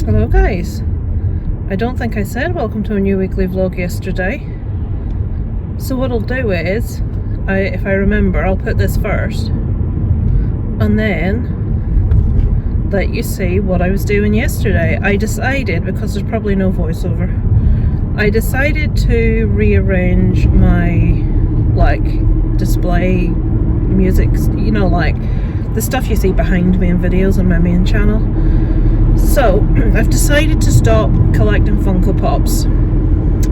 Hello guys, I don't think I said welcome to a new weekly vlog yesterday, so what I'll do is, if I remember, I'll put this first and then let you see what I was doing yesterday. I decided, because there's probably no voiceover, I decided to rearrange my display music, you know, like the stuff you see behind me in videos on my main channel. So I've decided to stop collecting Funko Pops.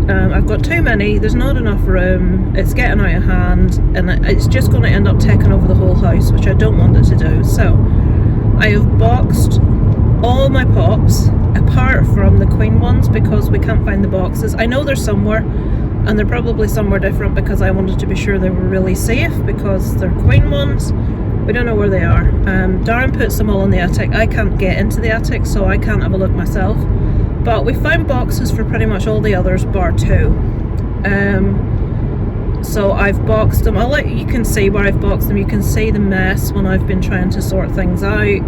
I've got too many, there's not enough room, it's getting out of hand, and it's just going to end up taking over the whole house, which I don't want it to do. So I have boxed all my Pops apart from the Queen ones because we can't find the boxes. I know they're somewhere, and they're probably somewhere different because I wanted to be sure they were really safe because they're Queen ones. We don't know where they are. Darren puts them all in the attic. I can't get into the attic, so I can't have a look myself. But we found boxes for pretty much all the others, bar two. So I've boxed them. You can see where I've boxed them. You can see the mess when I've been trying to sort things out.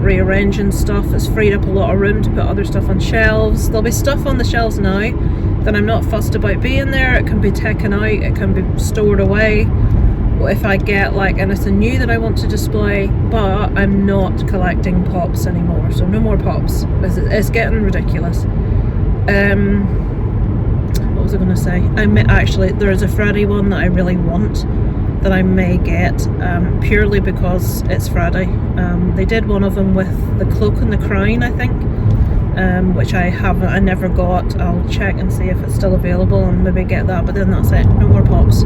Rearranging stuff. It's freed up a lot of room to put other stuff on shelves. There'll be stuff on the shelves now that I'm not fussed about being there. It can be taken out. It can be stored away if I get anything new that I want to display, but I'm not collecting Pops anymore, so no more Pops. It's getting ridiculous. What was I going to say? Actually, there is a Friday one that I really want that I may get, purely because it's Friday. They did one of them with the Cloak and the Crown, I think, which I never got. I'll check and see if it's still available and maybe get that, but then that's it, no more Pops.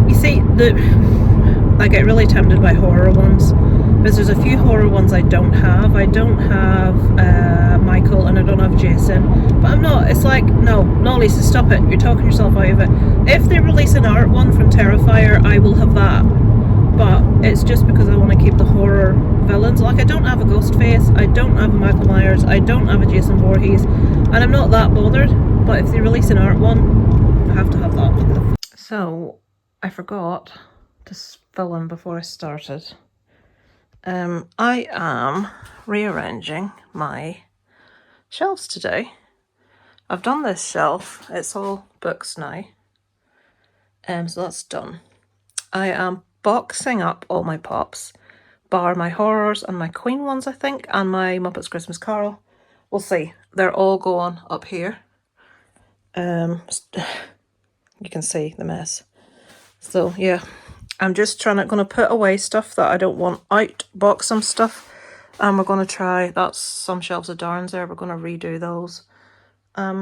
You see, I get really tempted by horror ones, because there's a few horror ones I don't have. I don't have Michael and I don't have Jason, but I'm not, it's like, no Lisa, stop it, you're talking yourself out of it. If they release an art one from Terrifier, I will have that, but it's just because I want to keep the horror villains. I don't have a Ghostface, I don't have a Michael Myers, I don't have a Jason Voorhees, and I'm not that bothered, but if they release an art one, I have to have that. So I forgot to film before I started. I am rearranging my shelves today. I've done this shelf, it's all books now, so that's done. I am boxing up all my Pops, bar my horrors and my Queen ones, I think, and my Muppets Christmas Carol. We'll see, they're all going up here. You can see the mess. So yeah, I'm just going to put away stuff that I don't want out, box some stuff, and we're going to try, that's some shelves of Darren's there, we're going to redo those,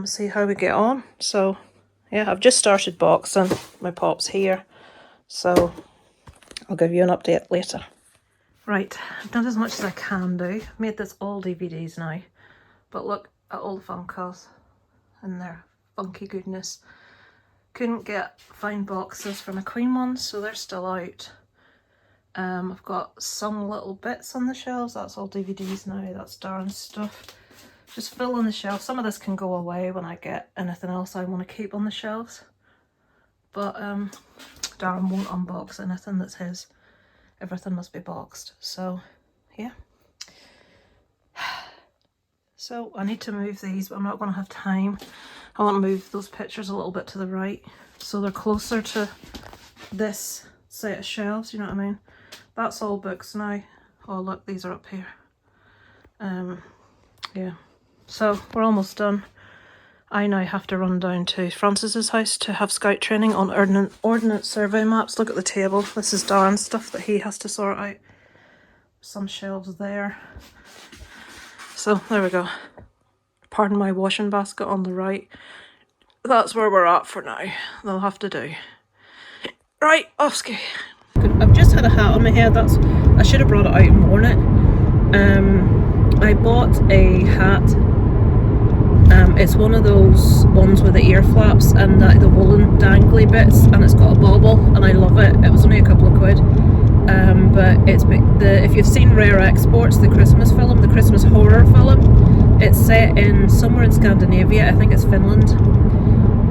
see how we get on. So yeah, I've just started boxing my Pops here, so I'll give you an update later. Right, I've done as much as I can do. I've made this all DVDs now, but look at all the Funkos and their funky goodness. Couldn't find boxes for my Queen ones, so they're still out. I've got some little bits on the shelves, that's all DVDs now, that's Darren's stuff. Just filling the shelf. Some of this can go away when I get anything else I want to keep on the shelves. But Darren won't unbox anything that's his. Everything must be boxed, so yeah. So I need to move these, but I'm not going to have time. I want to move those pictures a little bit to the right so they're closer to this set of shelves, you know what I mean? That's all books now. Oh look, these are up here. Yeah, so we're almost done. I now have to run down to Francis's house to have scout training on ordnance survey maps. Look at the table. This is Darren's stuff that he has to sort out. Some shelves there. So there we go. Pardon my washing basket on the right. That's where we're at for now. They'll have to do. Right, offski. I've just had a hat on my head. I should have brought it out and worn it. I bought a hat. It's one of those ones with the ear flaps and the woolen dangly bits, and it's got a bauble, and I love it. It was only a couple of quid. But if you've seen Rare Exports, the Christmas film, the Christmas horror film, it's set in somewhere in Scandinavia, I think it's Finland,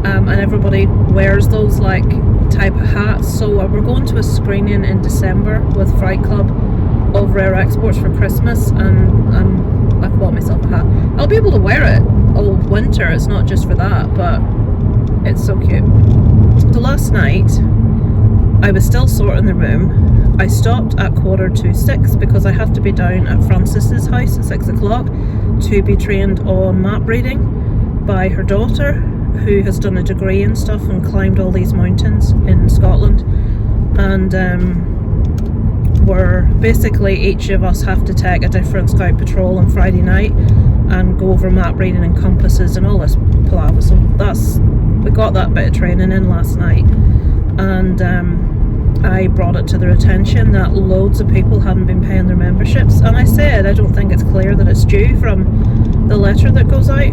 and everybody wears those type of hats. So we're going to a screening in December with Fright Club of Rare Exports for Christmas, and I've bought myself a hat. be able to wear it all winter. It's not just for that, but it's so cute. So last night I was still sorting the room. I stopped at 5:45 because I have to be down at Frances's house at 6 o'clock to be trained on map reading by her daughter, who has done a degree and stuff and climbed all these mountains in Scotland. And we're basically, each of us have to take a different scout patrol on Friday night and go over map reading and compasses and all this palaver. So we got that bit of training in last night, and I brought it to their attention that loads of people hadn't been paying their memberships, and I said I don't think it's clear that it's due from the letter that goes out.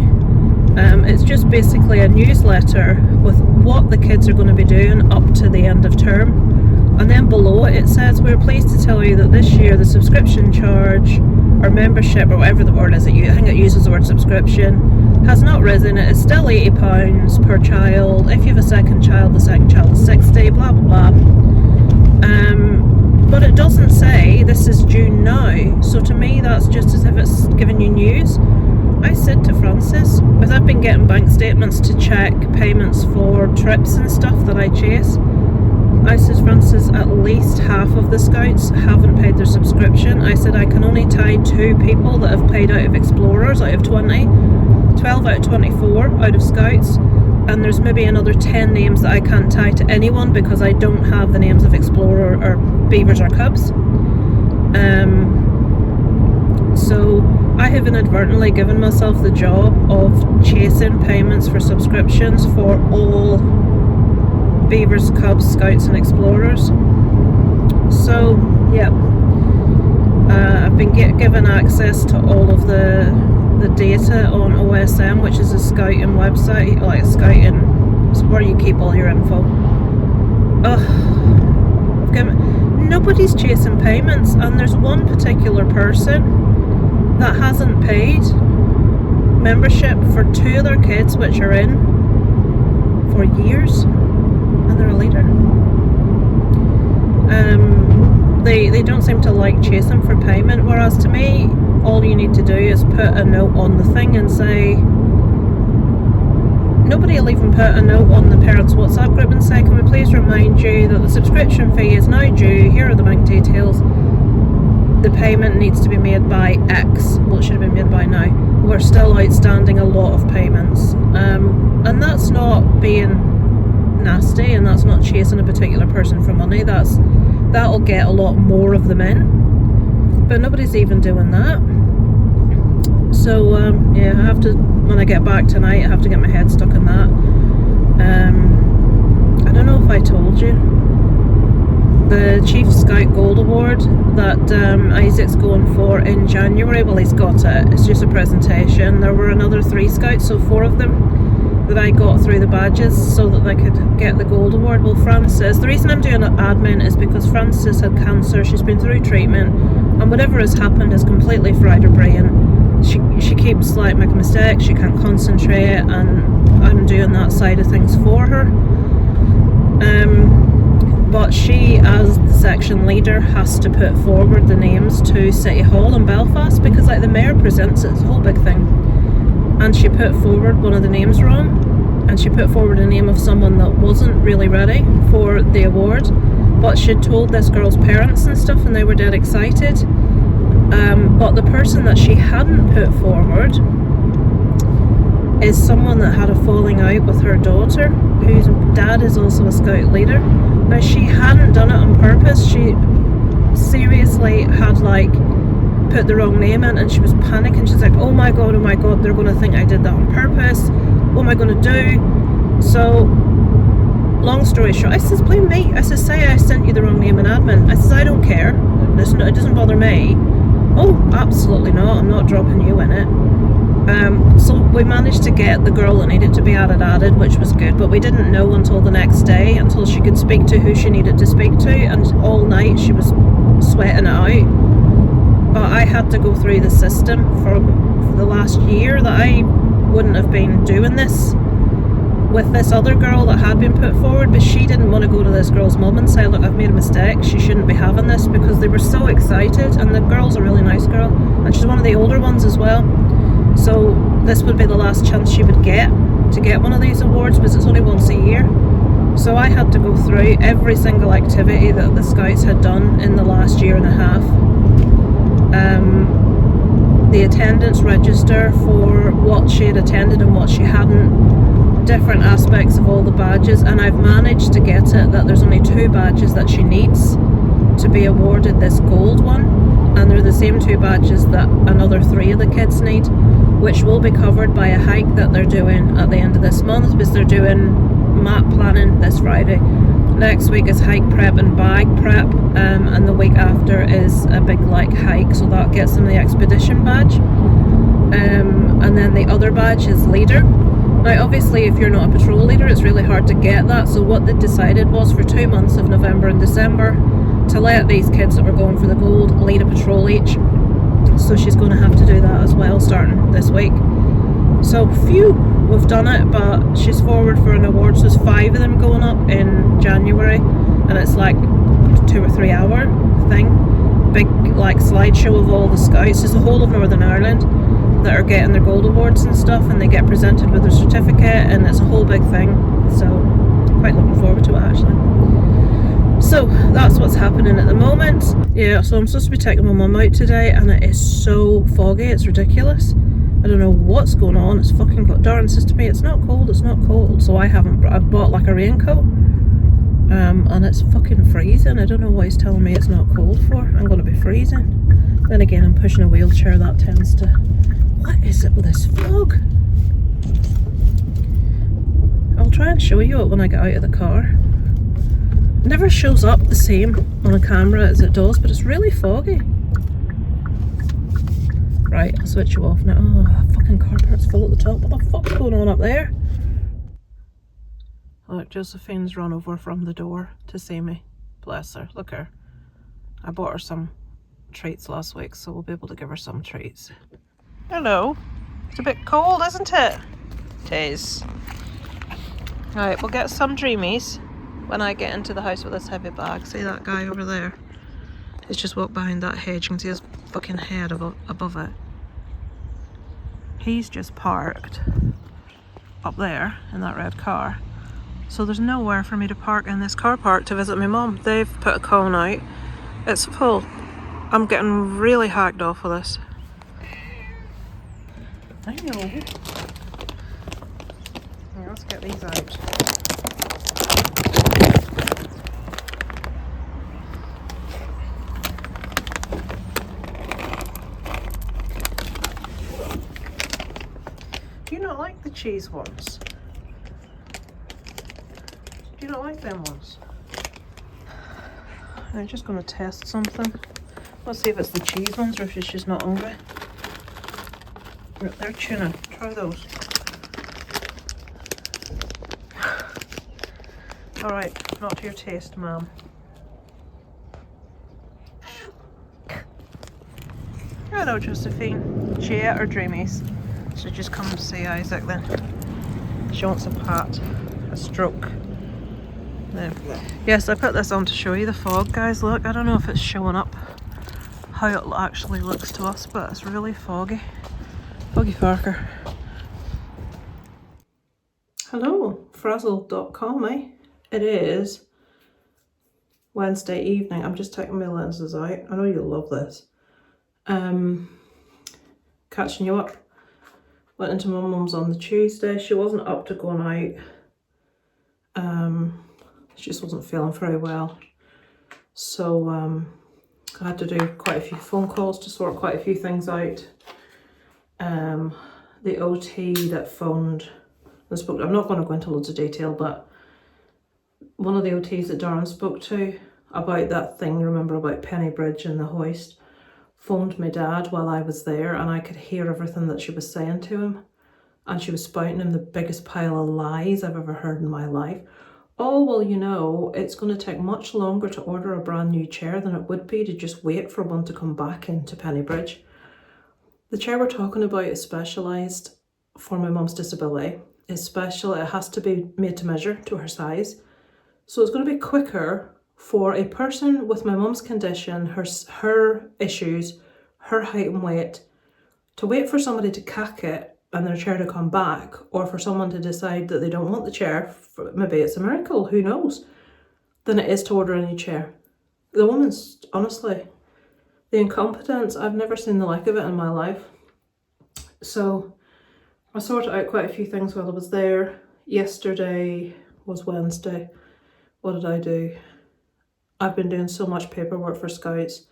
It's just basically a newsletter with what the kids are going to be doing up to the end of term. And then below it says, we're pleased to tell you that this year the subscription charge or membership, or whatever the word is, I think it uses the word subscription, has not risen. It is still £80 per child. If you have a second child, the second child is 60, blah blah blah. But it doesn't say this is due now. So to me that's just as if it's giving you news. I said to Francis, because I've been getting bank statements to check payments for trips and stuff that I chase, I said, Francis, at least half of the scouts haven't paid their subscription. I said, I can only tie 2 people that have paid out of Explorers out of 20, 12 out of 24 out of scouts, and there's maybe another 10 names that I can't tie to anyone because I don't have the names of Explorer or Beavers or Cubs. So I have inadvertently given myself the job of chasing payments for subscriptions for all Beavers, Cubs, Scouts and Explorers. So yeah, I've been given access to all of the data on OSM, which is a scouting website, like a scouting, it's where you keep all your info. Nobody's chasing payments, and there's one particular person that hasn't paid membership for 2 of their kids, which are in for years. And they're a leader. They don't seem to like chasing for payment, whereas to me all you need to do is put a note on the thing and say, nobody will even put a note on the parents WhatsApp group and say, can we please remind you that the subscription fee is now due, here are the bank details, the payment needs to be made by X. Well, it should have been made by now. We're still outstanding a lot of payments, and that's not being nasty, and that's not chasing a particular person for money. That'll get a lot more of them in, but nobody's even doing that. So yeah, I have to, when I get back tonight, I have to get my head stuck in that. I don't know if I told you, the Chief Scout Gold Award that Isaac's going for in January, well, he's got it, it's just a presentation. There were another 3 scouts, so 4 of them that I got through the badges so that they could get the gold award. Well, Frances, the reason I'm doing admin is because Frances had cancer, she's been through treatment, and whatever has happened has completely fried her brain. She keeps like making mistakes, she can't concentrate, and I'm doing that side of things for her. But she, as the section leader, has to put forward the names to City Hall in Belfast, because like the mayor presents it, it's a whole big thing. And she put forward one of the names wrong, and she put forward a name of someone that wasn't really ready for the award, but she'd told this girl's parents and stuff and they were dead excited. But the person that she hadn't put forward is someone that had a falling out with her daughter, whose dad is also a scout leader. Now, she hadn't done it on purpose. She seriously had like put the wrong name in, and she was panicking. She's like, oh my god, they're going to think I did that on purpose. What am I going to do? So long story short, I says, blame me. I says, say I sent you the wrong name in admin. I says, I don't care, it doesn't bother me. Oh, absolutely not, I'm not dropping you in it. So we managed to get the girl that needed to be added, which was good, but we didn't know until the next day, until she could speak to who she needed to speak to, and all night she was sweating it out. But I had to go through the system for the last year that I wouldn't have been doing this with this other girl that had been put forward, but she didn't want to go to this girl's mum and say, look, I've made a mistake, she shouldn't be having this, because they were so excited, and the girl's a really nice girl, and she's one of the older ones as well. So this would be the last chance she would get to get one of these awards, because it's only once a year. So I had to go through every single activity that the Scouts had done in the last year and a half. The attendance register for what she had attended and what she hadn't, different aspects of all the badges, and I've managed to get it that there's only 2 badges that she needs to be awarded this gold one, and they're the same 2 badges that another 3 of the kids need, which will be covered by a hike that they're doing at the end of this month, because they're doing map planning this Friday. Next week is hike prep and bag prep, and the week after is a big hike, so that gets them the expedition badge, and then the other badge is leader. Now obviously if you're not a patrol leader it's really hard to get that, so what they decided was for 2 months of November and December to let these kids that were going for the gold lead a patrol each. So she's going to have to do that as well starting this week. So phew, we've done it, but she's forward for an award, so there's 5 of them going up in January, and it's like 2 or 3 hour thing, big slideshow of all the Scouts, just the whole of Northern Ireland that are getting their gold awards and stuff, and they get presented with their certificate, and it's a whole big thing, so quite looking forward to it actually. So that's what's happening at the moment. Yeah, so I'm supposed to be taking my mum out today, and it is so foggy, it's ridiculous. I don't know what's going on. It's fucking cold. Darren says to me, it's not cold, it's not cold. So I've bought a raincoat, and it's fucking freezing. I don't know why he's telling me it's not cold for. I'm going to be freezing. Then again, I'm pushing a wheelchair, that tends to... What is it with this fog? I'll try and show you it when I get out of the car. It never shows up the same on a camera as it does, but it's really foggy. Right, I'll switch you off now. Oh, that fucking car part's full at the top. What the fuck's going on up there? Look, Josephine's run over from the door to see me. Bless her. Look her. I bought her some treats last week, so we'll be able to give her some treats. Hello. It's a bit cold, isn't it? It is. Right, we'll get some dreamies when I get into the house with this heavy bag. See that guy over there? He's just walked behind that hedge. You can see his fucking head above it. He's just parked up there in that red car. So there's nowhere for me to park in this car park to visit my mum. They've put a cone out. It's full. I'm getting really hacked off with this. I know. Here, let's get these out. Do you not like the cheese ones? Do you not like them ones? I'm just going to test something. Let's see if it's the cheese ones or if she's just not hungry. They're tuna. Try those. Alright, not to your taste, ma'am. Hello, Josephine. She ate her dreamies. So just come and see Isaac then. She wants a pat, a stroke. There. Yes, I put this on to show you the fog, guys. Look, I don't know if it's showing up how it actually looks to us, but it's really foggy. Foggy Farker. Hello, frazzle.com, eh? It is Wednesday evening. I'm just taking my lenses out. I know you'll love this. Catching you up. Went into my mum's on the Tuesday. She wasn't up to going out. She just wasn't feeling very well. So I had to do quite a few phone calls to sort quite a few things out. The OT that phoned and spoke, I'm not going to go into loads of detail, but one of the OTs that Darren spoke to about that thing, remember about Penny Bridge and the hoist, phoned my dad while I was there, and I could hear everything that she was saying to him, and she was spouting him the biggest pile of lies I've ever heard in my life. Oh, well, you know, it's going to take much longer to order a brand new chair than it would be to just wait for one to come back into Penny Bridge. The chair we're talking about is specialised for my mum's disability. It's special, it has to be made to measure to her size. So it's going to be quicker for a person with my mum's condition, her issues, her height and weight, to wait for somebody to cack it and their chair to come back, or for someone to decide that they don't want the chair, maybe it's a miracle, who knows, than it is to order a new chair. The woman's, honestly, the incompetence, I've never seen the like of it in my life. So I sorted out quite a few things while I was there. Yesterday was Wednesday. What did I do? I've been doing so much paperwork for Scouts.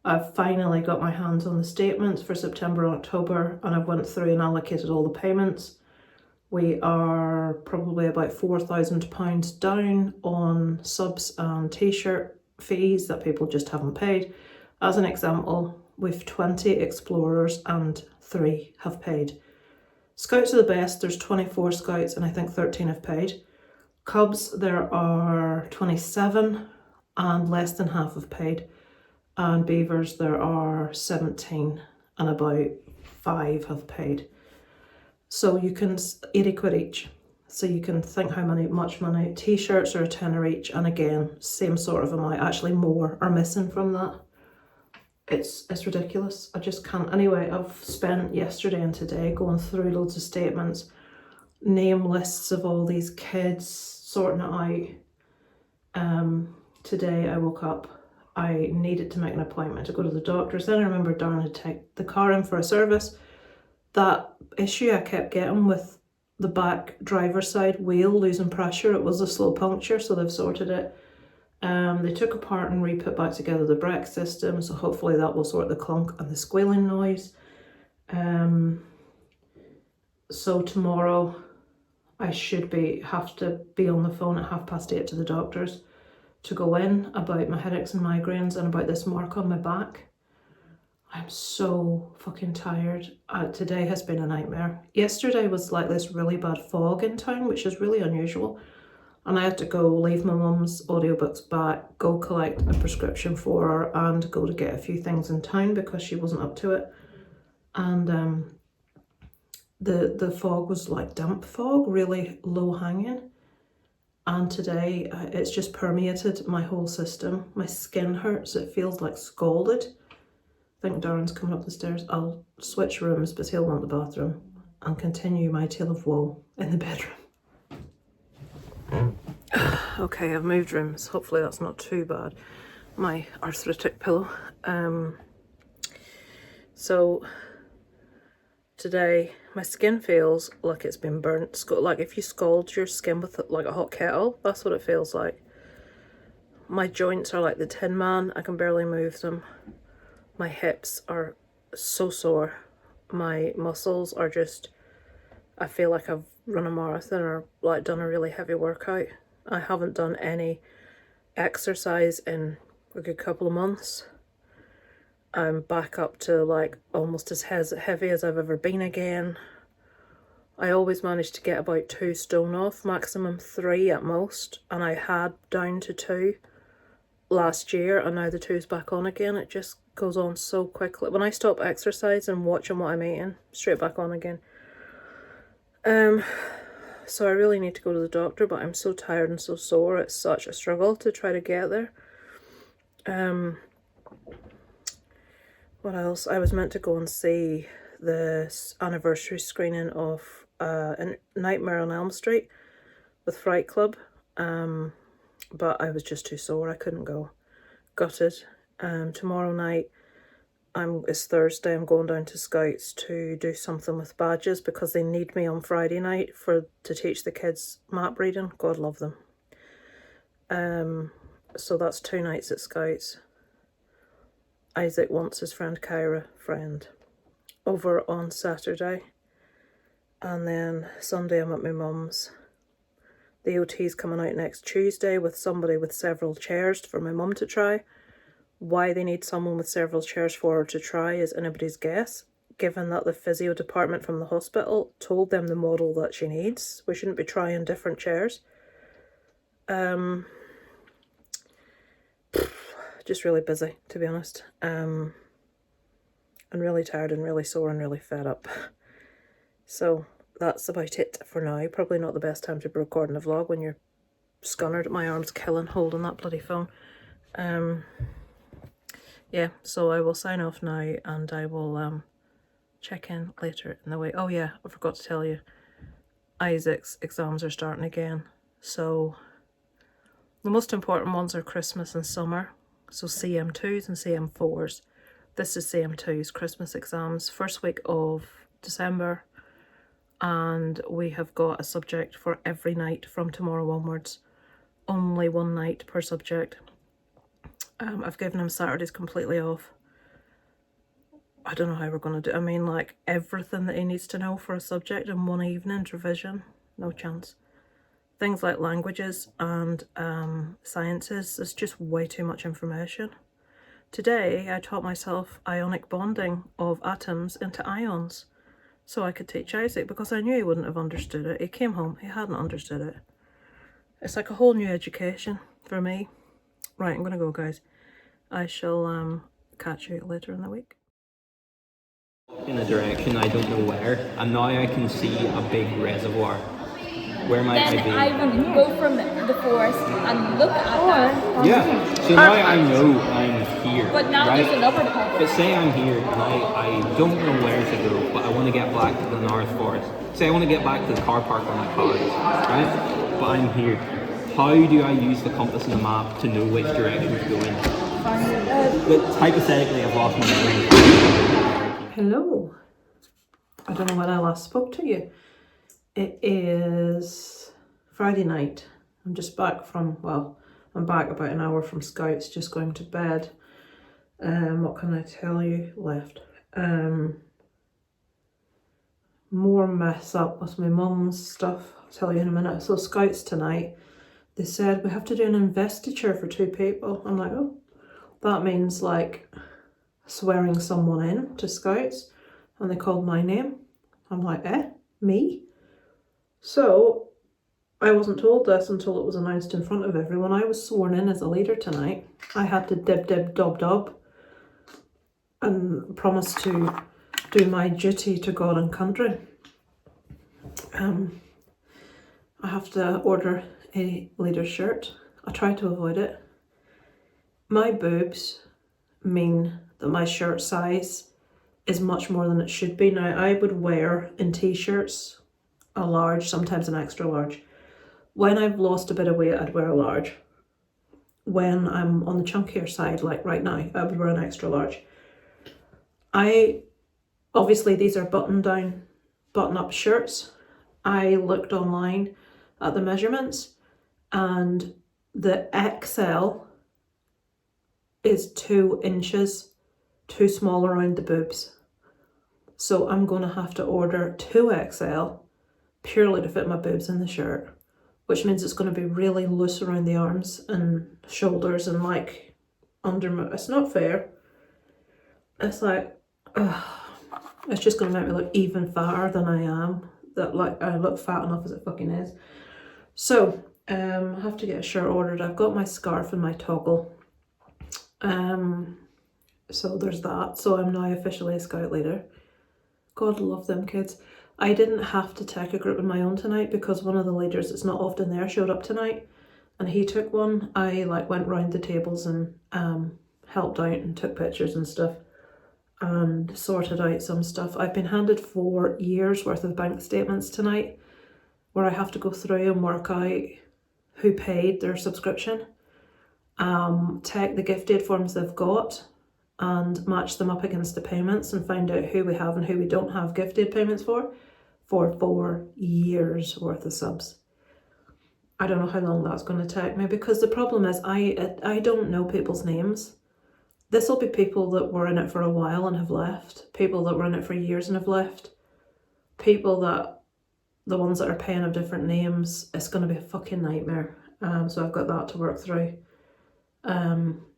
I've finally got my hands on the statements for September and October, and I've went through and allocated all the payments. We are probably about £4,000 down on subs and t-shirt fees that people just haven't paid. As an example, we've 20 explorers and 3 have paid. Scouts are the best. There's 24 Scouts and I think 13 have paid. Cubs, there are 27 and less than half have paid. And Beavers, there are 17 and about 5 have paid. So you can, 80 quid each. So you can think how much money. T-shirts are a tenner each, and again, same sort of amount, actually more are missing from that. It's ridiculous. I just can't. Anyway, I've spent yesterday and today going through loads of statements, name lists of all these kids, sorting it out. Today I woke up, I needed to make an appointment to go to the doctor's. Then I remembered Darren had taken the car in for a service. That issue I kept getting with the back driver's side wheel losing pressure, it was a slow puncture, so they've sorted it. They took apart and re-put back together the brake system, so hopefully that will sort the clunk and the squealing noise. So tomorrow I should have to be on the phone at 8:30 to the doctor's to go in about my headaches and migraines and about this mark on my back. I'm so fucking tired. Today has been a nightmare. Yesterday was like this really bad fog in town, which is really unusual. And I had to go leave my mum's audiobooks back, go collect a prescription for her, and go to get a few things in town because she wasn't up to it. And the fog was like damp fog, really low hanging. And today it's just permeated my whole system. My skin hurts, it feels like scalded. I think Darren's coming up the stairs. I'll switch rooms, but he'll want the bathroom, and continue my tale of woe in the bedroom. Okay, I've moved rooms. Hopefully that's not too bad. My arthritic pillow. So today my skin feels like it's been burnt. Like if you scald your skin with like a hot kettle, that's what it feels like. My joints are like the Tin Man. I can barely move them. My hips are so sore. My muscles are just, I feel like I've run a marathon or like done a really heavy workout. I haven't done any exercise in a good couple of months. I'm back up to like almost as heavy as I've ever been again. I always manage to get about 2 stone off, maximum 3 at most, and I had down to 2 last year, and now the 2's back on again. It just goes on so quickly. When I stop exercising and watching what I'm eating, straight back on again. So I really need to go to the doctor, but I'm so tired and so sore. It's such a struggle to try to get there. What else? I was meant to go and see the anniversary screening of Nightmare on Elm Street with Fright Club, but I was just too sore. I couldn't go. Gutted. Tomorrow night, it's Thursday, I'm going down to Scouts to do something with badges because they need me on Friday night to teach the kids map reading. God love them. So that's 2 nights at Scouts. Isaac wants his friend Kyra, over on Saturday. And then Sunday I'm at my mum's. The OT's coming out next Tuesday with somebody with several chairs for my mum to try. Why they need someone with several chairs for her to try is anybody's guess, given that the physio department from the hospital told them the model that she needs. We shouldn't be trying different chairs. Just really busy, to be honest. And really tired and really sore and really fed up. So that's about it for now. Probably not the best time to be recording a vlog when you're scunnered. My arm's killing holding that bloody phone. Yeah, so I will sign off now, and I will check in later in the week. Oh yeah, I forgot to tell you, Isaac's exams are starting again. So the most important ones are Christmas and summer. So CM2s and CM4s. This is CM2's Christmas exams, first week of December. And we have got a subject for every night from tomorrow onwards. Only one night per subject. I've given him Saturdays completely off. I don't know how we're going to do. I mean, like, everything that he needs to know for a subject in one evening's revision, no chance. Things like languages and sciences, it's just way too much information. Today, I taught myself ionic bonding of atoms into ions so I could teach Isaac, because I knew he wouldn't have understood it. He came home, he hadn't understood it. It's like a whole new education for me. Right, I'm going to go, guys. I shall catch you later in the week. In a direction I don't know where, and now I can see a big reservoir. Where might I be? Then I would go from the forest and look at that. Yeah, so now I know I'm here. But now right? there's another problem. But say I'm here and I don't know where to go, but I want to get back to the North Forest. Say I want to get back to the car park where my car is, right? But I'm here. How do I use the compass and the map to know which direction to go in? But hypothetically, I've lost my memory. Hello. I don't know when I last spoke to you. It is Friday night. I'm just back from, well, I'm back about an hour from Scouts, just going to bed. What can I tell you? Left. More mess up with my mum's stuff. I'll tell you in a minute. So Scouts tonight, they said we have to do an investiture for 2 people. I'm like, oh, that means like swearing someone in to Scouts. And they called my name. I'm like, me? So I wasn't told this until it was announced in front of everyone. I was sworn in as a leader tonight. I had to dib dob dob and promise to do my duty to God and country. I have to order a leader shirt. I try to avoid it. My boobs mean that my shirt size is much more than it should be. Now, I would wear in t-shirts a large, sometimes an extra large. When I've lost a bit of weight, I'd wear a large. When I'm on the chunkier side, like right now, I would wear an extra large. Obviously these are button-up shirts. I looked online at the measurements and the XL is 2 inches too small around the boobs. So I'm going to have to order 2XL purely to fit my boobs in the shirt, which means it's going to be really loose around the arms and shoulders and like under my, it's not fair. It's like, it's just going to make me look even fatter than I am. That like I look fat enough as it fucking is. So I have to get a shirt ordered. I've got my scarf and my toggle. So there's that. So I'm now officially a Scout leader. God love them kids. I didn't have to take a group of my own tonight because one of the leaders that's not often there showed up tonight and he took one. I like went round the tables and helped out and took pictures and stuff and sorted out some stuff. I've been handed 4 years worth of bank statements tonight where I have to go through and work out who paid their subscription, take the gift aid forms they've got and match them up against the payments and find out who we have and who we don't have gift aid payments for 4 years worth of subs. I don't know how long that's going to take me because the problem is I don't know people's names. This will be people that were in it for a while and have left, people that were in it for years and have left, people that, the ones that are paying have different names. It's going to be a fucking nightmare. So I've got that to work through.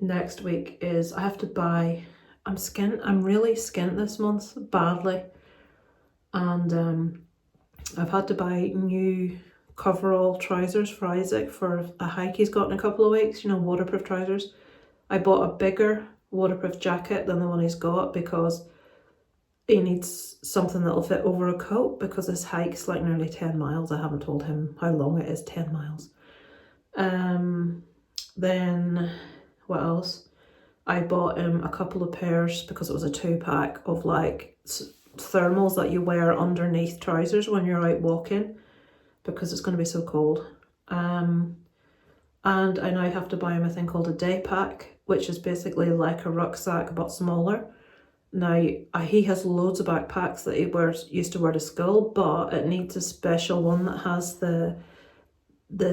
Next week is I have to buy, I'm really skint this month badly, and I've had to buy new coverall trousers for Isaac for a hike he's got in a couple of weeks, you know, waterproof trousers. I bought a bigger waterproof jacket than the one he's got because he needs something that'll fit over a coat because this hike's like nearly 10 miles. I haven't told him how long it is, 10 miles. Then what else? I bought him a couple of pairs because it was a 2-pack of like thermals that you wear underneath trousers when you're out walking, because it's going to be so cold. And I now have to buy him a thing called a day pack, which is basically like a rucksack but smaller. Now, he has loads of backpacks that he used to wear to school, but it needs a special one that has the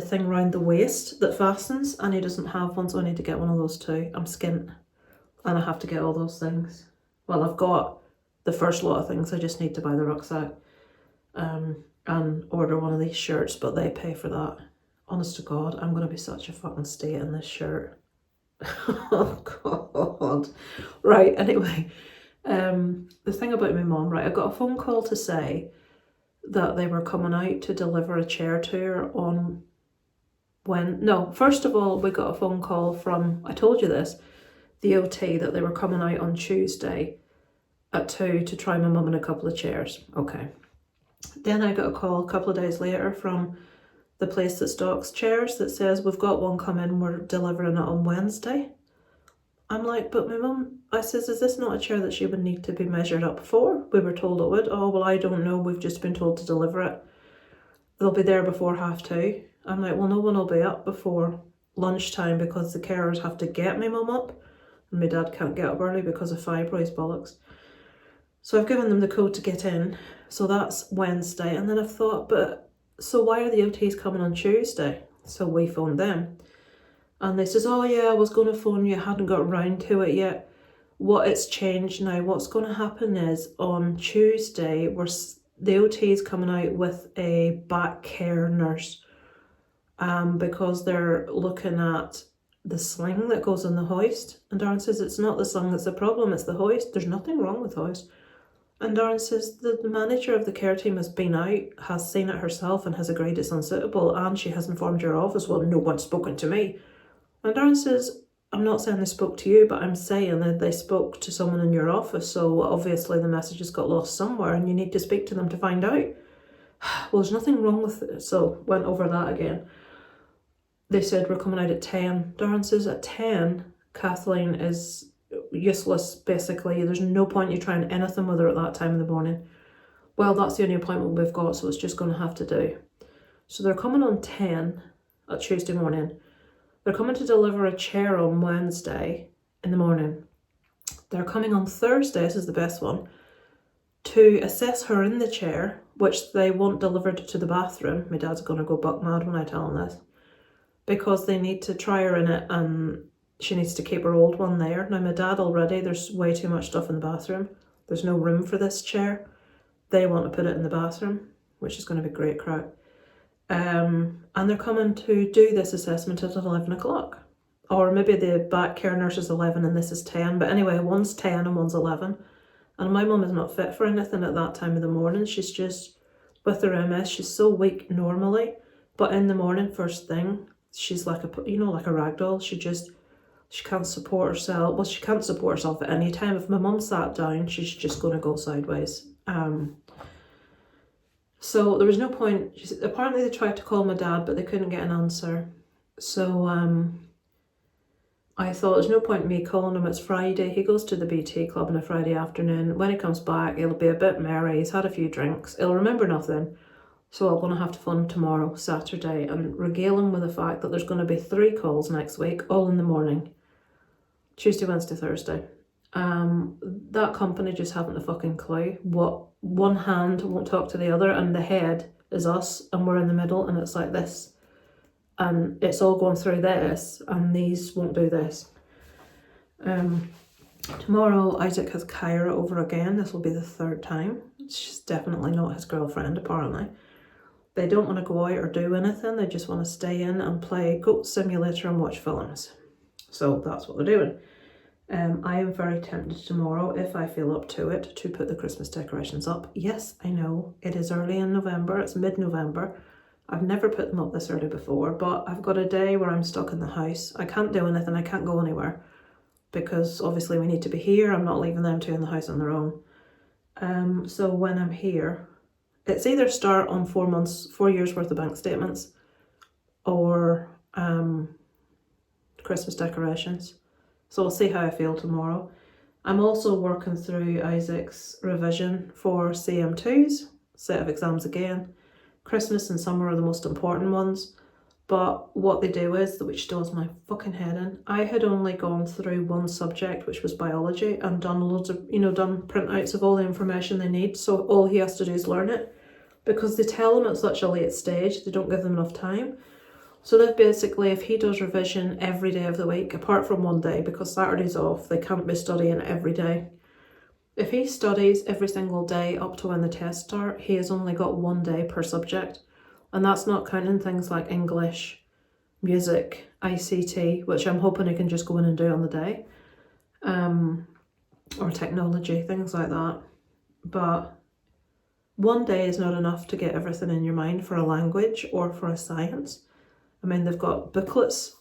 thing around the waist that fastens, and he doesn't have one, so I need to get one of those too. I'm skint, and I have to get all those things. Well, I've got the first lot of things, I just need to buy the rucksack and order one of these shirts, but they pay for that. Honest to God, I'm going to be such a fucking state in this shirt. Oh God. Right, anyway. The thing about my mum, right, I got a phone call to say that they were coming out to deliver a chair to her on first of all, we got a phone call from, I told you this, the OT, that they were coming out on Tuesday at 2 to try my mum in a couple of chairs. Okay. Then I got a call a couple of days later from the place that stocks chairs that says, we've got one coming, we're delivering it on Wednesday. I'm like, but my mum, I says, is this not a chair that she would need to be measured up for? We were told it would. Oh, well, I don't know. We've just been told to deliver it. They'll be there before 2:30. I'm like, well, no one will be up before lunchtime because the carers have to get my mum up. And my dad can't get up early because of fibroids bollocks. So I've given them the code to get in. So that's Wednesday. And then I've thought, but so why are the OTs coming on Tuesday? So we phoned them. And they says, oh yeah, I was going to phone you, I hadn't got around to it yet. It's changed now. What's going to happen is on Tuesday, the OT is coming out with a back care nurse, because they're looking at the sling that goes on the hoist. And Darren says, it's not the sling that's the problem, it's the hoist. There's nothing wrong with the hoist. And Darren says, the manager of the care team has been out, has seen it herself and has agreed it's unsuitable, and she has informed your office. Well, no one's spoken to me. And Darren says, I'm not saying they spoke to you, but I'm saying that they spoke to someone in your office, so obviously the message has got lost somewhere and you need to speak to them to find out. Well, there's nothing wrong with it, so went over that again. They said, we're coming out at 10. Darren says, at 10, Kathleen is useless, basically. There's no point you trying anything with her at that time in the morning. Well, that's the only appointment we've got, so it's just going to have to do. So they're coming on 10 at Tuesday morning. They're coming to deliver a chair on Wednesday in the morning. They're coming on Thursday, this is the best one, to assess her in the chair, which they want delivered to the bathroom. My dad's going to go buck mad when I tell him this, because they need to try her in it and she needs to keep her old one there. Now my dad already, there's way too much stuff in the bathroom. There's no room for this chair. They want to put it in the bathroom, which is going to be great crack. And they're coming to do this assessment at 11 o'clock. Or maybe the back care nurse is 11 and this is 10. But anyway, one's 10 and one's 11. And my mum is not fit for anything at that time of the morning. She's just, with her MS, she's so weak normally. But in the morning, first thing, she's like like a rag doll. She can't support herself. Well, she can't support herself at any time. If my mum sat down, she's just going to go sideways. So there was no point. Apparently they tried to call my dad, but they couldn't get an answer. So I thought there's no point in me calling him. It's Friday. He goes to the BT club on a Friday afternoon. When he comes back, he'll be a bit merry. He's had a few drinks. He'll remember nothing. So I'm going to have to phone him tomorrow, Saturday, and regale him with the fact that there's going to be 3 calls next week, all in the morning. Tuesday, Wednesday, Thursday. That company just haven't a fucking clue. What one hand won't talk to the other, and the head is us, and we're in the middle, and it's like this, and it's all going through this, and these won't do this. Tomorrow Isaac has Kyra over again. This will be the 3rd time. She's definitely not his girlfriend, apparently. They don't want to go out or do anything. They just want to stay in and play Goat Simulator and watch films. So that's what they're doing. I am very tempted tomorrow, if I feel up to it, to put the Christmas decorations up. Yes, I know, it is early in November, it's mid-November. I've never put them up this early before, but I've got a day where I'm stuck in the house. I can't do anything, I can't go anywhere, because obviously we need to be here. I'm not leaving them 2 in the house on their own. So when I'm here, it's either start on 4 years worth of bank statements, or Christmas decorations. So I'll see how I feel tomorrow. I'm also working through Isaac's revision for CM2's set of exams again. Christmas and summer are the most important ones. But what they do is, which does my fucking head in, I had only gone through one subject, which was biology, and done loads of, done printouts of all the information they need. So all he has to do is learn it, because they tell him at such a late stage, they don't give them enough time. So they've basically, if he does revision every day of the week, apart from one day, because Saturday's off, they can't be studying every day. If he studies every single day up to when the tests start, he has only got 1 day per subject. And that's not counting things like English, music, ICT, which I'm hoping he can just go in and do on the day, or technology, things like that. But 1 day is not enough to get everything in your mind for a language or for a science. I mean, they've got booklets,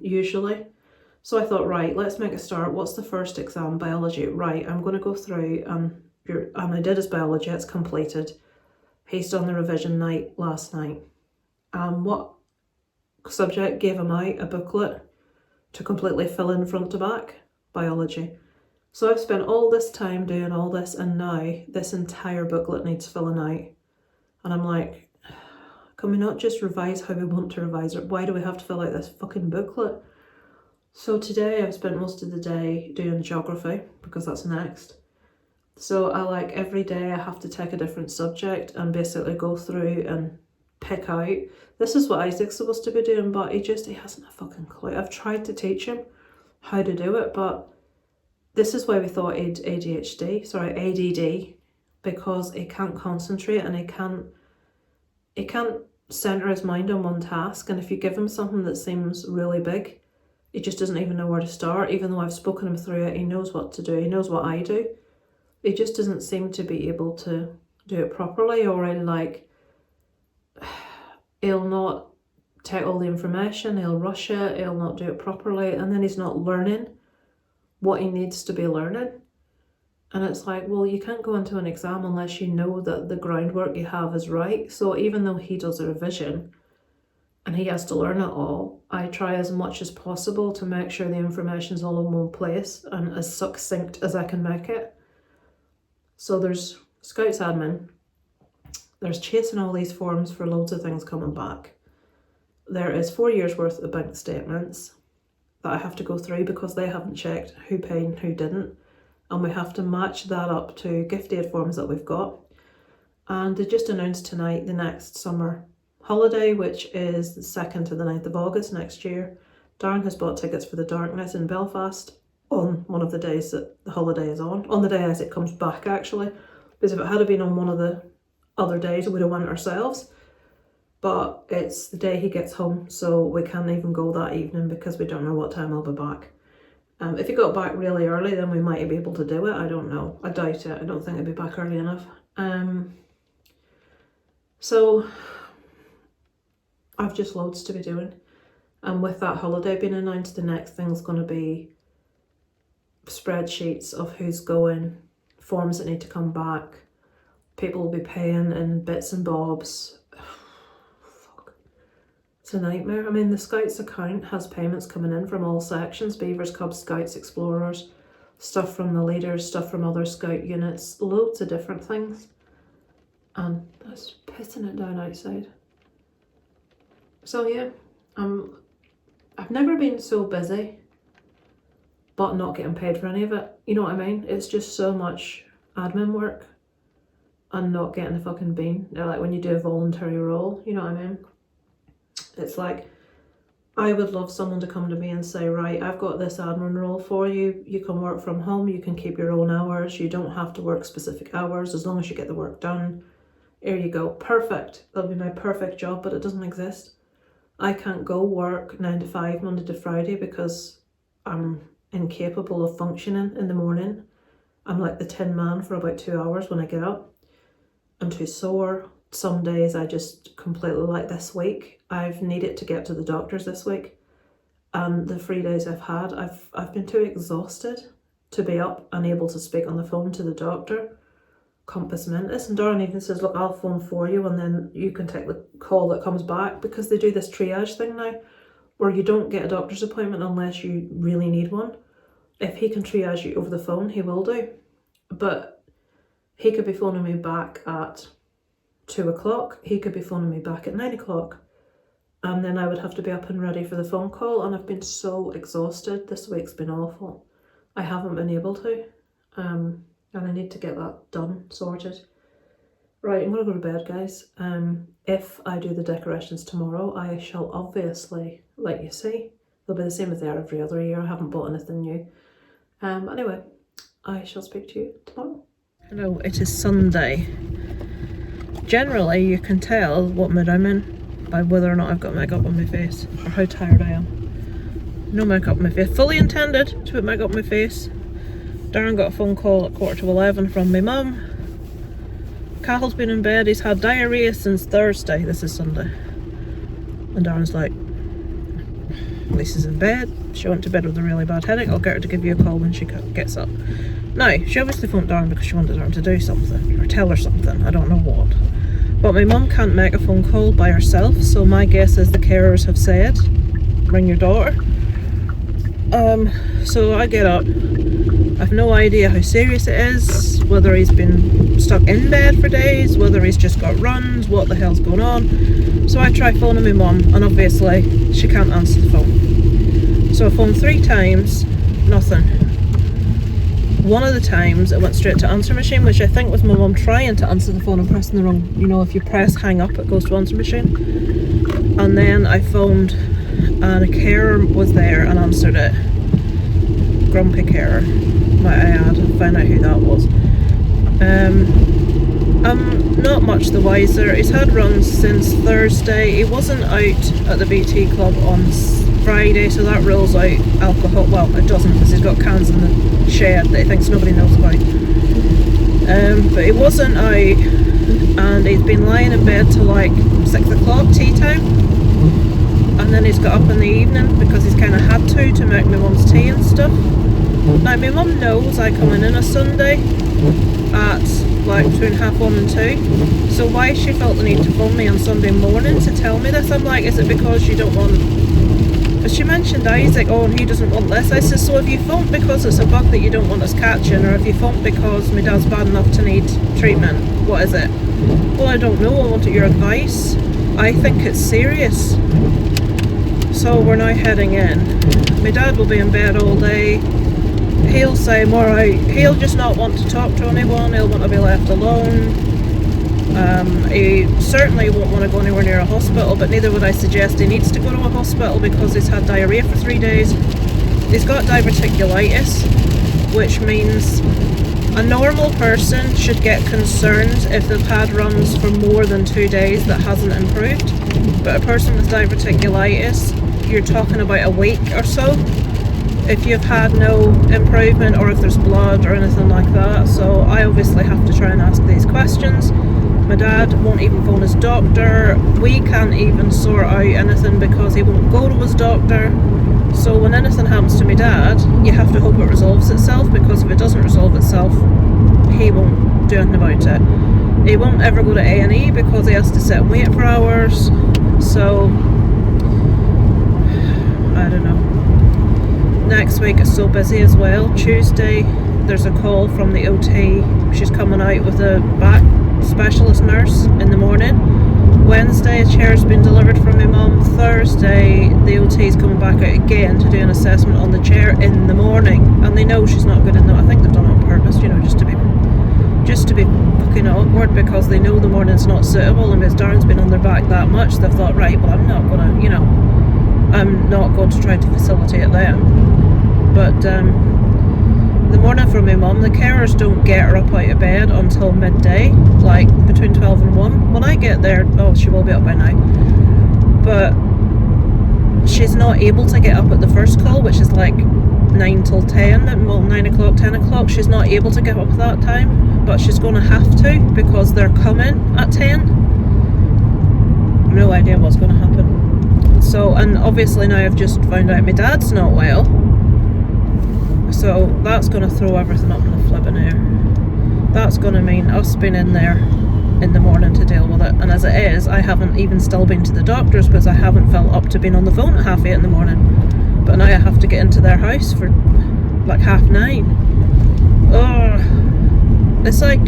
usually. So I thought, right, let's make a start. What's the first exam? Biology. Right, I'm going to go through, and I did his biology, it's completed. He's done the revision night last night. What subject gave him out a booklet to completely fill in front to back? Biology. So I've spent all this time doing all this, and now this entire booklet needs filling out. And I'm like, can we not just revise how we want to revise it? Why do we have to fill out this fucking booklet? So today I've spent most of the day doing geography, because that's next. So every day I have to take a different subject and basically go through and pick out. This is what Isaac's supposed to be doing, but he hasn't a fucking clue. I've tried to teach him how to do it, but this is why we thought he'd ADD, because he can't concentrate and he can't centre his mind on one task. And if you give him something that seems really big, he just doesn't even know where to start. Even though I've spoken him through it, he knows what to do, he knows what I do. He just doesn't seem to be able to do it properly, or he'll not take all the information, he'll rush it, he'll not do it properly, and then he's not learning what he needs to be learning. And it's like, well, you can't go into an exam unless you know that the groundwork you have is right. So even though he does a revision and he has to learn it all, I try as much as possible to make sure the information's all in one place and as succinct as I can make it. So there's Scouts admin, there's chasing all these forms for loads of things coming back. There is 4 years worth of bank statements that I have to go through because they haven't checked who paid and who didn't. And we have to match that up to gift aid forms that we've got. And they just announced tonight the next summer holiday, which is the 2nd to the 9th of August next year. Darren has bought tickets for the Darkness in Belfast on one of the days that the holiday is on the day as it comes back, actually, because if it had been on one of the other days we would have went ourselves, but it's the day he gets home, so we can't even go that evening because we don't know what time I'll be back. If he got back really early, then we might be able to do it. I don't know, I doubt it. I don't think he'll be back early enough. So I've just loads to be doing, and with that holiday being announced, the next thing's going to be spreadsheets of who's going, forms that need to come back, people will be paying in bits and bobs. Fuck. It's a nightmare. I mean, the Scouts account has payments coming in from all sections, Beavers, Cubs, Scouts, Explorers, stuff from the leaders, stuff from other Scout units, loads of different things. And that's pissing it down outside. So yeah, I've never been so busy but not getting paid for any of it. You know what I mean? It's just so much admin work and not getting a fucking bean. Like when you do a voluntary role, you know what I mean? It's like, I would love someone to come to me and say, right, I've got this admin role for you. You can work from home, you can keep your own hours, you don't have to work specific hours as long as you get the work done. Here you go, perfect. That'll be my perfect job, but it doesn't exist. I can't go work 9 to 5 Monday to Friday because I'm incapable of functioning in the morning. I'm like the Tin Man for about 2 hours when I get up. I'm too sore. Some days I just completely, like this week, I've needed to get to the doctors this week, and the 3 days I've had, I've been too exhausted to be up and able to speak on the phone to the doctor. Compass mentis. And Darren even says, look, I'll phone for you and then you can take the call that comes back, because they do this triage thing now where you don't get a doctor's appointment unless you really need one. if he can triage you over the phone, he will do. But he could be phoning me back at 2 o'clock, he could be phoning me back at 9 o'clock. And then I would have to be up and ready for the phone call, and I've been so exhausted. This week's been awful. I haven't been able to. And I need to get that done, sorted. Right, I'm gonna go to bed, guys. If I do the decorations tomorrow, I shall obviously let you see. They'll be the same as they are every other year. I haven't bought anything new. Anyway, I shall speak to you tomorrow. Hello, it is Sunday. Generally, you can tell what mood I'm in by whether or not I've got makeup on my face or how tired I am. No makeup on my face. Fully intended to put makeup on my face. Darren got a phone call at 11:15 from my mum. Cahill's been in bed. He's had diarrhea since Thursday. This is Sunday. And Darren's like, Lisa's in bed. She went to bed with a really bad headache. I'll get her to give you a call when she gets up. Now, she obviously phoned Darren because she wanted Darren to do something or tell her something. I don't know what. But my mum can't make a phone call by herself, so my guess is the carers have said, ring your daughter. So I get up. I've no idea how serious it is, whether he's been stuck in bed for days, whether he's just got runs, what the hell's going on. So I try phoning my mum, and obviously she can't answer the phone. So I phoned 3 times, nothing. One of the times it went straight to answer machine, which I think was my mum trying to answer the phone and pressing the wrong, you know, if you press hang up it goes to answer machine. And then I phoned and a carer was there and answered it. Grumpy carer, might I add, and find out who that was. I'm not much the wiser. He's had runs since Thursday. He wasn't out at the BT club on Friday, so that rules out alcohol. Well, it doesn't, because he's got cans in the shed that he thinks nobody knows about. But he wasn't out, and he's been lying in bed till like 6 o'clock tea time, and then he's got up in the evening because he's kind of had to make my mum's tea and stuff. Now my mum knows I come in on a Sunday at like between 1:30 and 2, so why she felt the need to phone me on Sunday morning to tell me this? I'm like, is it because you don't want... But she mentioned Isaac, oh, and he doesn't want this. I said, so if you phoned because it's a bug that you don't want us catching, or if you phoned because my dad's bad enough to need treatment, what is it? Well, I don't know, I wanted your advice. I think it's serious. So we're now heading in. My dad will be in bed all day. He'll say I'm alright. He'll just not want to talk to anyone. He'll want to be left alone. He certainly won't want to go anywhere near a hospital, but neither would I suggest he needs to go to a hospital because he's had diarrhea for 3 days. He's got diverticulitis, which means a normal person should get concerned if they've had runs for more than 2 days that hasn't improved. But a person with diverticulitis, you're talking about a week or so if you've had no improvement or if there's blood or anything like that. So I obviously have to try and ask these questions. My dad won't even phone his doctor. We can't even sort out anything because he won't go to his doctor. So when anything happens to my dad, you have to hope it resolves itself, because if it doesn't resolve itself, he won't do anything about it. He won't ever go to A&E because he has to sit and wait for hours. So I don't know. Next week is so busy as well. Tuesday there's a call from the OT. She's coming out with a back specialist nurse in the morning. Wednesday a chair's been delivered from my mum. Thursday the OT's coming back out again to do an assessment on the chair in the morning, and they know she's not good enough. I think they've done it on purpose, you know, just to be fucking awkward, because they know the morning's not suitable, and because Darren's been on their back that much, they've thought, right, well, I'm not gonna, you know, I'm not going to try to facilitate them. But the morning for my mum, the carers don't get her up out of bed until midday, like between 12 and 1. When I get there, oh, she will be up by now, but she's not able to get up at the first call, which is like 9 till 10, well, 9 o'clock, 10 o'clock. She's not able to get up at that time, but she's going to have to because they're coming at 10. No idea what's going to happen. So, and obviously now I've just found out my dad's not well, so that's going to throw everything up in the flipping air. That's going to mean us being in there in the morning to deal with it, and as it is, I haven't even still been to the doctors because I haven't felt up to being on the phone at 8:30 in the morning. But now I have to get into their house for like 9:30. Oh, it's like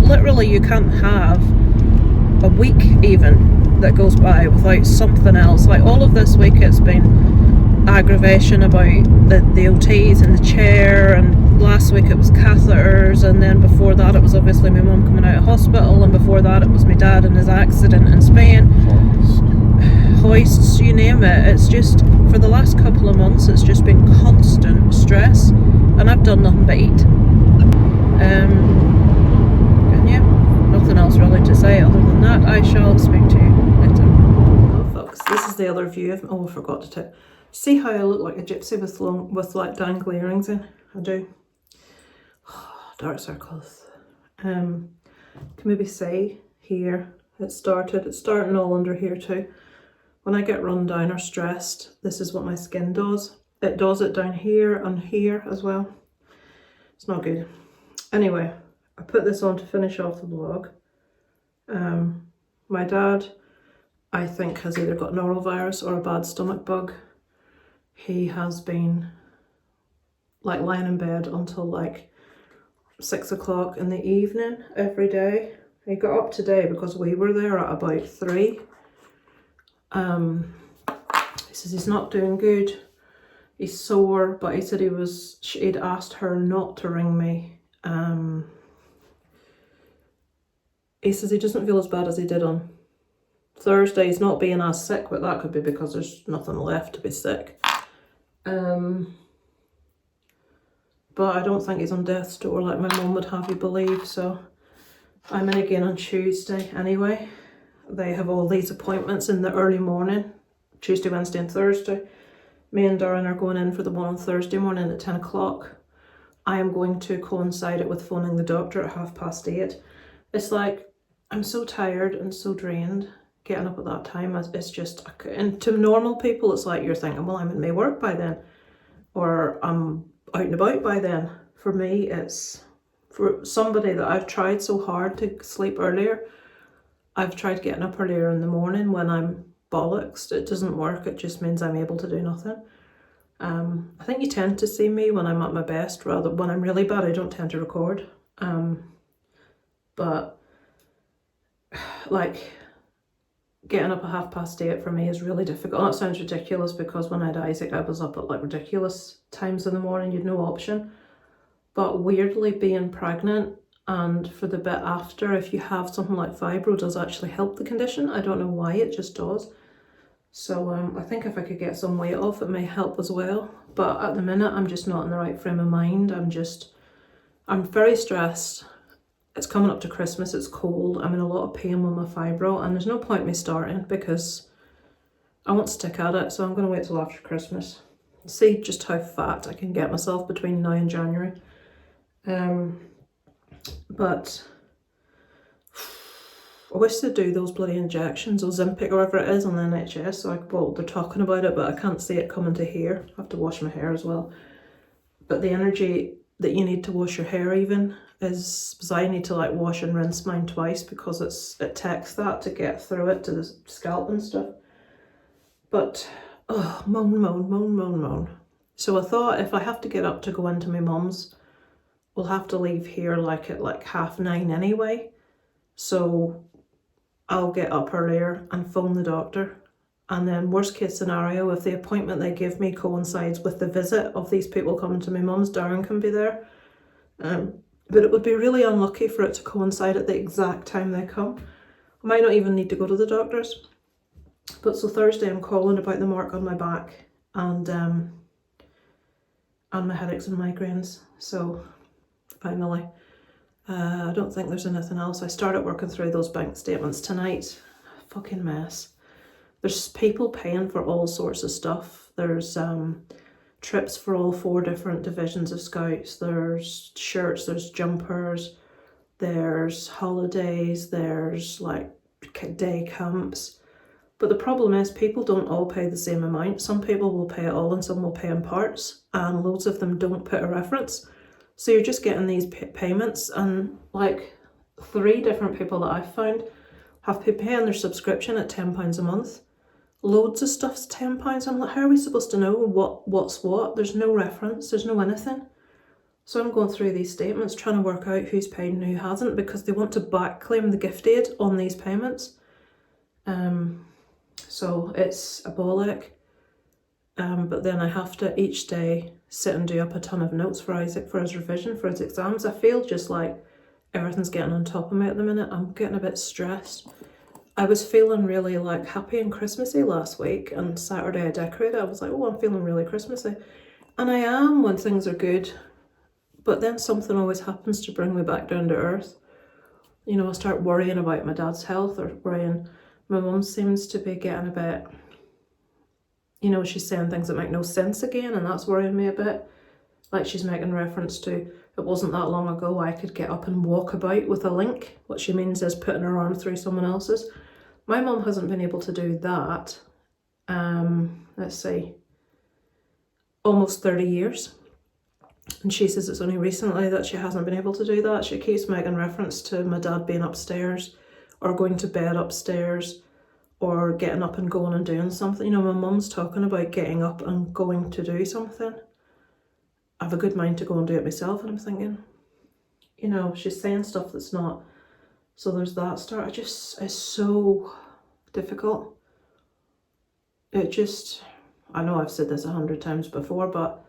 literally you can't have a week even that goes by without something else. Like all of this week it's been aggravation about the OTs in the chair, and last week it was catheters, and then before that it was obviously my mum coming out of hospital, and before that it was my dad and his accident in Spain. Hoists, you name it. It's just, for the last couple of months it's just been constant stress, and I've done nothing but eat. And yeah, nothing else really to say other than that. I shall speak to you later. Oh folks, this is the other view of, I forgot to tip. See how I look like a gypsy with like dangly earrings in? I do. Dark circles. Can maybe say here it's starting all under here too. When I get run down or stressed, this is what my skin does. It does it down here and here as well. It's not good. Anyway, I put this on to finish off the vlog. My dad, I think, has either got norovirus or a bad stomach bug. He has been like lying in bed until like 6 o'clock in the evening every day. He got up today because we were there at about 3. He says he's not doing good. He's sore, but he said he'd asked her not to ring me. He says he doesn't feel as bad as he did on Thursday. He's not being as sick, but that could be because there's nothing left to be sick. But I don't think he's on death's door like my mum would have you believe, so I'm in again on Tuesday anyway. They have all these appointments in the early morning, Tuesday, Wednesday and Thursday. Me and Darren are going in for the one on Thursday morning at 10 o'clock. I am going to coincide it with phoning the doctor at 8:30. It's like, I'm so tired and so drained getting up at that time. It's just, and to normal people it's like you're thinking, well, I'm in my work by then, or I'm out and about by then. For me, it's, for somebody that I've tried so hard to sleep earlier, I've tried getting up earlier in the morning when I'm bollocks. It doesn't work. It just means I'm able to do nothing. I think you tend to see me when I'm at my best, rather when I'm really bad I don't tend to record. But like getting up at 8:30 for me is really difficult. That sounds ridiculous because when I had Isaac I was up at like ridiculous times in the morning. You'd no option. But weirdly, being pregnant and for the bit after, if you have something like fibro, does actually help the condition. I don't know why, it just does. So I think if I could get some weight off it may help as well. But at the minute I'm just not in the right frame of mind. I'm very stressed. It's coming up to Christmas, it's cold, I'm in a lot of pain with my fibro, and there's no point me starting because I won't stick at it, so I'm going to wait till after Christmas. See just how fat I can get myself between now and January. But I wish they'd do those bloody injections, or Ozempic or whatever it is on the NHS. So well, they're talking about it, but I can't see it coming to here. I have to wash my hair as well. But the energy that you need to wash your hair even is, because I need to like wash and rinse mine twice because it takes that to get through it to the scalp and stuff. But moan. So I thought if I have to get up to go into my mum's, we'll have to leave here like at like 9:30 anyway. So I'll get up earlier and phone the doctor. And then worst case scenario, if the appointment they give me coincides with the visit of these people coming to my mum's, Darren can be there. But it would be really unlucky for it to coincide at the exact time they come. I might not even need to go to the doctor's. But so Thursday I'm calling about the mark on my back and my headaches and migraines. So finally, I don't think there's anything else. I started working through those bank statements tonight. Fucking mess. There's people paying for all sorts of stuff. There's trips for all 4 different divisions of Scouts. There's shirts, there's jumpers, there's holidays, there's like day camps. But the problem is people don't all pay the same amount. Some people will pay it all and some will pay in parts, and loads of them don't put a reference. So you're just getting these payments, and like 3 different people that I've found have been paying their subscription at £10 a month. loads of stuff's £10. I'm like, how are we supposed to know what's what? There's no reference, there's no anything. So I'm going through these statements trying to work out who's paid and who hasn't, because they want to back claim the gift aid on these payments. So it's a bollock. But then I have to each day sit and do up a ton of notes for Isaac for his revision for his exams. I feel just like everything's getting on top of me at the minute. I'm getting a bit stressed. I was feeling really like happy and Christmassy last week, and Saturday I decorated. I was like, oh, I'm feeling really Christmassy. And I am when things are good. But then something always happens to bring me back down to earth. You know, I start worrying about my dad's health, or worrying. My mum seems to be getting a bit, you know, she's saying things that make no sense again, and that's worrying me a bit. Like she's making reference to, it wasn't that long ago I could get up and walk about with a link. What she means is putting her arm through someone else's. My mum hasn't been able to do that, let's see, almost 30 years. And she says it's only recently that she hasn't been able to do that. She keeps making reference to my dad being upstairs, or going to bed upstairs, or getting up and going and doing something. You know, my mum's talking about getting up and going to do something. I have a good mind to go and do it myself, and I'm thinking, you know, she's saying stuff that's not. So there's that start. It's so difficult. I know I've said this 100 times before, but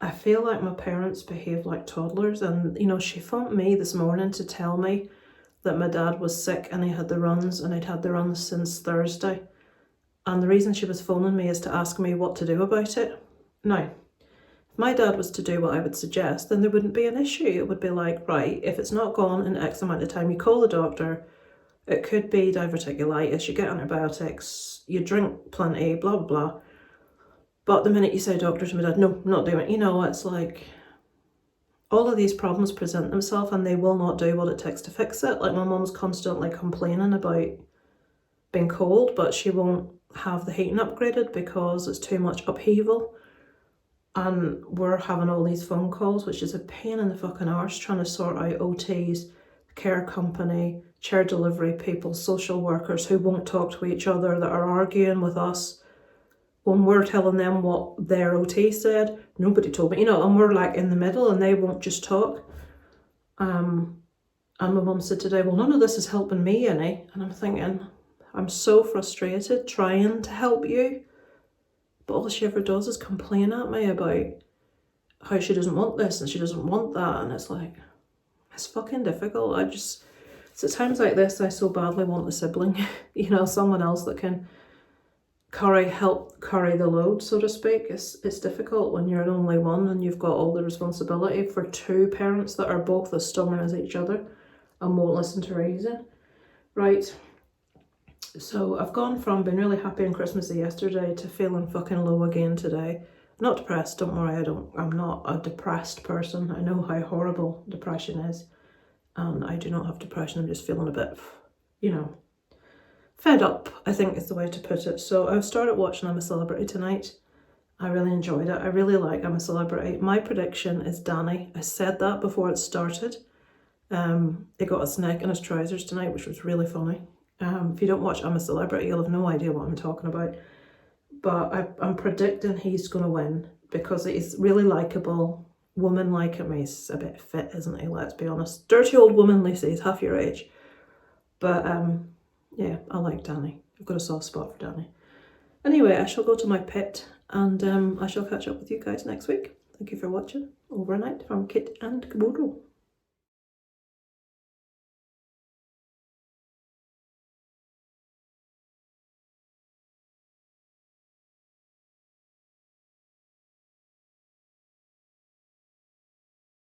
I feel like my parents behave like toddlers. And, you know, she phoned me this morning to tell me that my dad was sick and he had the runs, and he'd had the runs since Thursday. And the reason she was phoning me is to ask me what to do about it. Now, if my dad was to do what I would suggest, then there wouldn't be an issue. It would be like, right, if it's not gone in X amount of time, you call the doctor. It could be diverticulitis, you get antibiotics, you drink plenty, blah, blah, blah. But the minute you say doctor to my dad, no, not doing it, you know, it's like all of these problems present themselves and they will not do what it takes to fix it. Like my mum's constantly complaining about being cold, but she won't have the heating upgraded because it's too much upheaval. And we're having all these phone calls, which is a pain in the fucking arse, trying to sort out OTs, care company, chair delivery people, social workers who won't talk to each other, that are arguing with us. When we're telling them what their OT said, nobody told me, you know, and we're like in the middle and they won't just talk. And my mum said today, well, none of this is helping me any. And I'm thinking, I'm so frustrated trying to help you. But all she ever does is complain at me about how she doesn't want this and she doesn't want that. And it's like, it's fucking difficult. It's at times like this, I so badly want a sibling, you know, someone else that can help carry the load, so to speak. It's difficult when you're an only one and you've got all the responsibility for two parents that are both as stubborn as each other and won't listen to reason. Right, so I've gone from being really happy and Christmassy yesterday to feeling fucking low again today. Not depressed, don't worry, I'm not a depressed person. I know how horrible depression is, and I do not have depression. I'm just feeling a bit, you know, fed up, I think is the way to put it. So I've started watching I'm a Celebrity tonight. I really enjoyed it. I really like I'm a Celebrity. My prediction is Danny. I said that before it started. He got a snake in his trousers tonight, which was really funny. If you don't watch I'm a Celebrity, you'll have no idea what I'm talking about. But I'm predicting he's going to win because he's really likeable. Woman like him. He's a bit fit, isn't he? Let's be honest. Dirty old woman, Lucy. He's half your age. But yeah, I like Danny. I've got a soft spot for Danny. Anyway, I shall go to my pit and I shall catch up with you guys next week. Thank you for watching. Overnight from Kit and Komodo.